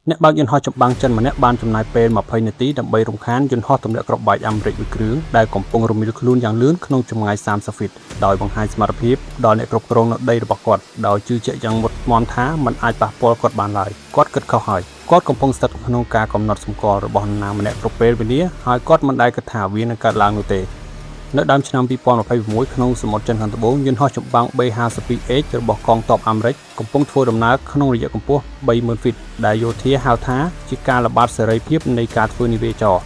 អ្នកបើកយន្តហោះចម្បាំងចិនម្នាក់បានចំណាយពេល20នាទីដើម្បីរំខានយន្តហោះទម្លាក់គ្រាប់បែកអាមេរិកមួយគ្រឿងដែលកំពុងរំលីលខ្លួនយ៉ាងលឿនក្នុងចម្ងាយ30ហ្វីតដោយបង្ហាញសមត្ថភាពដល់អ្នកគ្រប់គ្រងនៅដីរបស់គាត់ដោយជឿជាក់យ៉ាងមុតមាំថាมันអាចប៉ះពាល់គាត់បានឡើយគាត់គិតខុសហើយគាត់កំពុងស្ថិតក្នុងការកំណត់សម្គាល់របស់នរណាម្នាក់គ្រប់ពេលវេលាហើយគាត់មិនដែលគិតថាវានឹងកើតឡើងនោះទេនៅដើមឆ្នាំ2026ក្នុងសមុទ្រចិនខាងត្បូងយន្តហោះចម្បាំង B-52H របស់កងទ័ពអាមេរិកកំពុងធ្វើដំណើរក្នុងរយៈកម្ពស់ 30,000 ហ្វីតដែលយោធាហៅថាជាការល្បាតសេរីភាពនៃការធ្វើនាវាចរ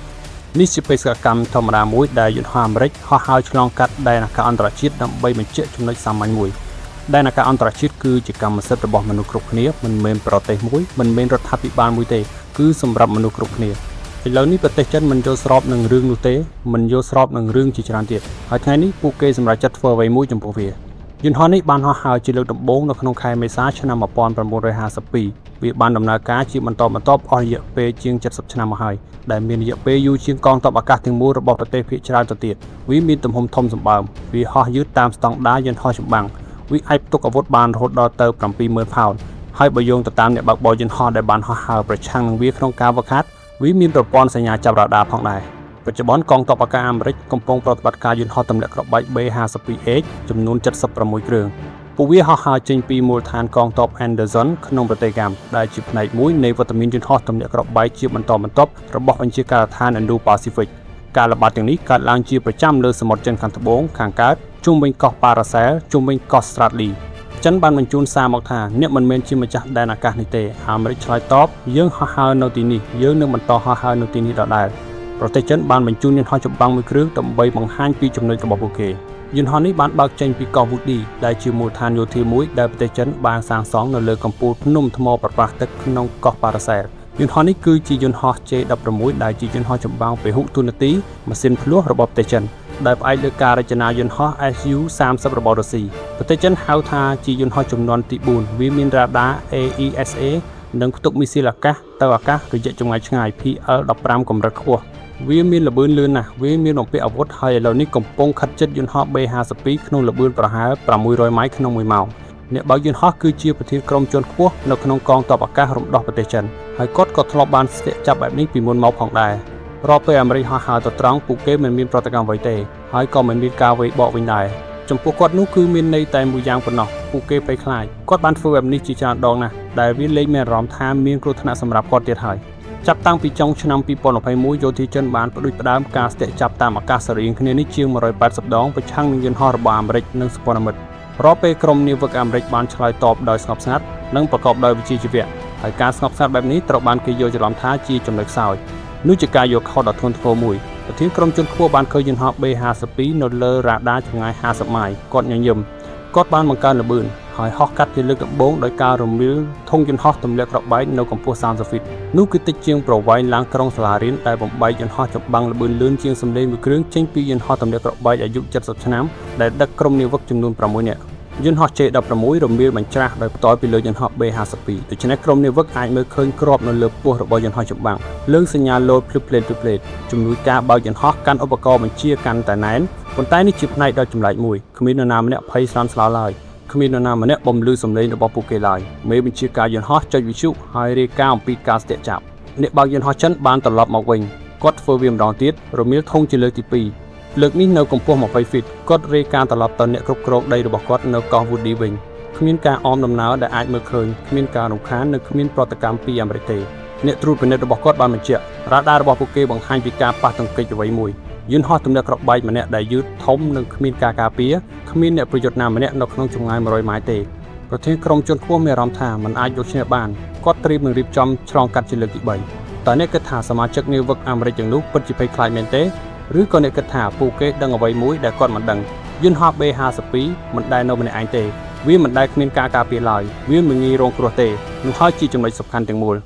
នេះជាបេសកកម្មធម្មតាមួយដែលយន្តហោះអាមេរិកហោះហើរឆ្លងកាត់ដែនអាកាសអន្តរជាតិដើម្បីបញ្ជាក់ចំណុចសាមញ្ញមួយដែនអាកាសអន្តរជាតិគឺជាកម្មសិទ្ធិរបស់មនុស្សគ្រប់គ្នាមិនមែនប្រទេសមួយមិនមែនរដ្ឋាភិបាលមួយទេគឺសម្រាប់មនុស្សគ្រប់គ្នាឥឡូវនេះប្រទេសចិនមិនយល់ស្របនឹងរឿងនោះទេមិនយល់ស្របនឹងរឿងជាច្រើនទៀតហើយថ្ងៃនេះពួកគេសម្រេចចិត្តធ្វើអ្វីមួយចំពោះវាយន្តហោះនេះបានហោះហើរជាលើកដំបូងនៅក្នុងខែមេសាឆ្នាំ1952វាបានដំណើរការជាបន្តបន្ទាប់អស់រយៈពេលជាង70ឆ្នាំមកហើយដែលមានរយៈពេលយូរជាងកងទ័ពអាកាសទាំងមូលរបស់ប្រទេសភាគច្រើនទៅទៀតវាមានទំហំធំសម្បើមវាហោះយឺតតាមស្តង់ដារយន្តហោះចម្បាំងវាអាចផ្ទុកអាវុធបានរហូតដល់ទៅ 70,000 ផោនហើយបើយោងទៅតាមអ្នកបើកបរយន្តហោះដែលបានហោះហើរប្រឆាំងនឹងវាក្នុងការវឹកហាត់វាមានប្រព័ន្ធសញ្ញាចាប់រ៉ាដាផងដែរបច្ចុប្បន្នកងទ័ពអាកាសអាមេរិកកំពុងប្រតិបត្តិការយន្តហោះទម្លាក់គ្រាប់បែក B-52H ចំនួន76គ្រឿងពួកវាហោះហើរចេញពីមូលដ្ឋានកងទ័ព Anderson ក្នុងប្រទេសកាំដែលជាផ្នែកមួយនៃវត្តមានយន្តហោះទម្លាក់គ្រាប់បែកជាបន្តបន្ទាប់របស់បញ្ជាការដ្ឋាន Indo-Pacific ការល្បាតទាំងនេះកើតឡើងជាប្រចាំលើសមុទ្រចិនខាងត្បូងខាងកើតជុំវិញកោះ Paracel ជុំវិញកោះ Stradleyចិនបានបញ្ជូនសារមកថាអ្នកមិនមែនជាម្ចាស់ដែនអាកាសនេះទេអាមេរិកឆ្លើយតបយើងហោះហើរនៅទីនេះយើងនឹងបន្តហោះហើរនៅទីនេះដដែលប្រទេសចិនបានបញ្ជូនយន្តហោះចម្បាំងមួយគ្រឿងដើម្បីបង្ហាញពីចំណុចរបស់ពួកគេយន្តហោះនេះបានបើកចេញពីកោះ Woody ដែលជាមូលដ្ឋានយោធាមួយដែលប្រទេសចិនបានសាងសង់នៅលើកំពូលភ្នំថ្មប្រប្រាស់ទឹកក្នុងកោះ Paracel យន្តហោះនេះគឺជាយន្តហោះ J-16 ដែលជាយន្តហោះចម្បាំងពហុទូនាទីម៉ាស៊ីនភ្លោះរបស់ប្រទេសចិនដែលផ្អែកលើការរចនាយន្តហោះ Su-30 របស់រុស្ស៊ីប្រទេសចិនហៅថាជាយន្តហោះជំនាន់ទី4វាមានរ៉ាដា AESA និងផ្ទុកមីស៊ីលអាកាសទៅអាកាសរយៈចម្ងាយឆ្ងាយ PL-15 កម្រិតខ្ពស់វាមានល្បឿនលឿនណាស់វាមានបំពាក់អាវុធហើយឥឡូវនេះកំពុងខិតជិតយន្តហោះ B-52 ក្នុងល្បឿនប្រហែល600ម៉ៃក្នុង1ម៉ោងអ្នកបើកយន្តហោះគឺជាប្រធានក្រុមជាន់ខ្ពស់នៅក្នុងកងទ័ពអាកាសរំដោះប្រទេសចិនហើយគាត់ក៏ធ្លាប់បានស្ទាក់ចាប់បែបនេះពីមុនមកផងដែររាល់ពេលអាមេរិកហោះហើរទៅត្រង់ពួកគេមិនមានប្រតិកម្មអ្វីទេហើយក៏មិនមានការវេបកវិញដែរចំពោះគាត់នោះគឺមានន័យតែមួយយ៉ាងប៉ុណ្ណោះពួកគេភ័យខ្លាចគាត់បានធ្វើបែបនេះជាច្រើនដងណាស់ដែលវាលែងមានអារម្មណ៍ថាមានគ្រោះថ្នាក់សម្រាប់គាត់ទៀតហើយចាប់តាំងពីចុងឆ្នាំ2021យោធាចិនបានផ្ដួចផ្ដើមការស្ទាក់ចាប់តាមអាកាសរៀងគ្នានេះជាង180ដងប្រឆាំងនឹងយន្តហោះរបស់អាមេរិកនិងសម្ព័ន្ធមិត្តរាល់ពេលក្រុមនាវិកអាមេរិកបានឆ្លើយតបដោយស្ងប់ស្ងាត់និងប្រកបដោយវិជ្ជាជីវៈហើយការស្ងប់ស្ងាត់បែបនេះត្រូវបានគេយកច្រឡំថាជាចំណុចខ្សោយនោះជាការយកខុសដ៏ធ្ងន់ធ្ងរមួយប្រធានក្រុមជនខ្ពស់បានឃើញយន្តហោះ B-52 នៅលើរ៉ាដាចម្ងាយ50ម៉ាយគាត់ញញឹមគាត់បានបង្កើនល្បឿនហើយហោះកាត់ជាលើកដំបូងដោយការរំលាយធុងយន្តហោះទម្លាក់គ្រាប់បែកនៅកម្ពស់30ហ្វីតនោះគឺតិចជាងប្រវែងឡានក្រុងសាលារៀនដែលបំបែកយន្តហោះចម្បាំងល្បឿនលឿនជាងសម្លេងមួយគ្រឿងចេញពីយន្តហោះទម្លាក់គ្រាប់បែកអាយុ70ឆ្នាំដែលដឹកក្រុមនាវិកចំនួន6នាក់យន្តហោះ J-16 រំលាយបញ្ច្រាស់ដោយផ្ទាល់ពីលើយន្តហោះ B-52 ដូច្នេះក្រុមនាវិកអាចមើលឃើញគ្រាប់នៅលើពោះរបស់យន្តហោះចម្បាំងលើសញ្ញាលោតភ្លឺផ្លេតជំនួយការបើកយន្តហោះកាន់ឧបករណ៍បញ្ជាកាន់តែណែនប៉ុន្តែនេះជាផ្នែកដ៏ចម្លែកមួយគ្មាននរណាម្នាក់ភ័យស្លន់ស្លោឡើយគ្មាននរណាម្នាក់បំភ្លឺសំឡេងរបស់ពួកគេឡើយមេបញ្ជាការយន្តហោះចុចវិទ្យុហើយរាយការណ៍អំពីការស្ទាក់ចាប់អ្នកបើកយន្តហោះចិនបានត្រឡប់មកវិញគាត់ធ្វើវាម្ដងទៀតរមៀលធុងជាលើកទី2លើកនេះនៅកម្ពស់20ហ្វីតគាត់រាយការណ៍ត្រឡប់ទៅអ្នកគ្រប់គ្រងដីរបស់គាត់នៅកោះ Woody វិញគ្មានការអមដំណើរដែលអាចមើលឃើញគ្មានការរំខាននិងគ្មានប្រតិកម្មពីអាមេរិកទេអ្នកត្រួតពិនិត្យរបស់គាត់បានបញ្ជាក់រ៉ាដារបស់ពួកគេបង្ហាញពីការប៉ះទង្គិចអ្វីមួយយន្តហោះទម្លាក់គ្រាប់បែកម្នាក់ដែលយឺតធំនិងគ្មានការការពារគ្មានអ្នកប្រយុទ្ធណាម្នាក់នៅក្នុងចម្ងាយ100ម៉ាយទេប្រធានក្រុមជាន់ខ្ពស់មានអារម្មណ៍ថាมันអាចយកឈ្នះបានគាត់ត្រៀមនឹងរៀបចំឆ្លងកាត់ជាលើកទី3តើអ្នកគិតថាសមាជិកនាវិកអាមេរិកទាំងនោះពិតជាភ័យខ្លាចមែនទេឬក៏អ្នកគិតថាពួកគេដឹងអ្វីមួយដែលគាត់មិនដឹងយន្តហោះ B-52 មិនដែលនៅម្នាក់ឯងទេវាមិនដែលគ្មានការការពារឡើយវាមិនងាយរងគ្រោះទេនោះហើយជាចំណុចសំខាន់ទាំងមូល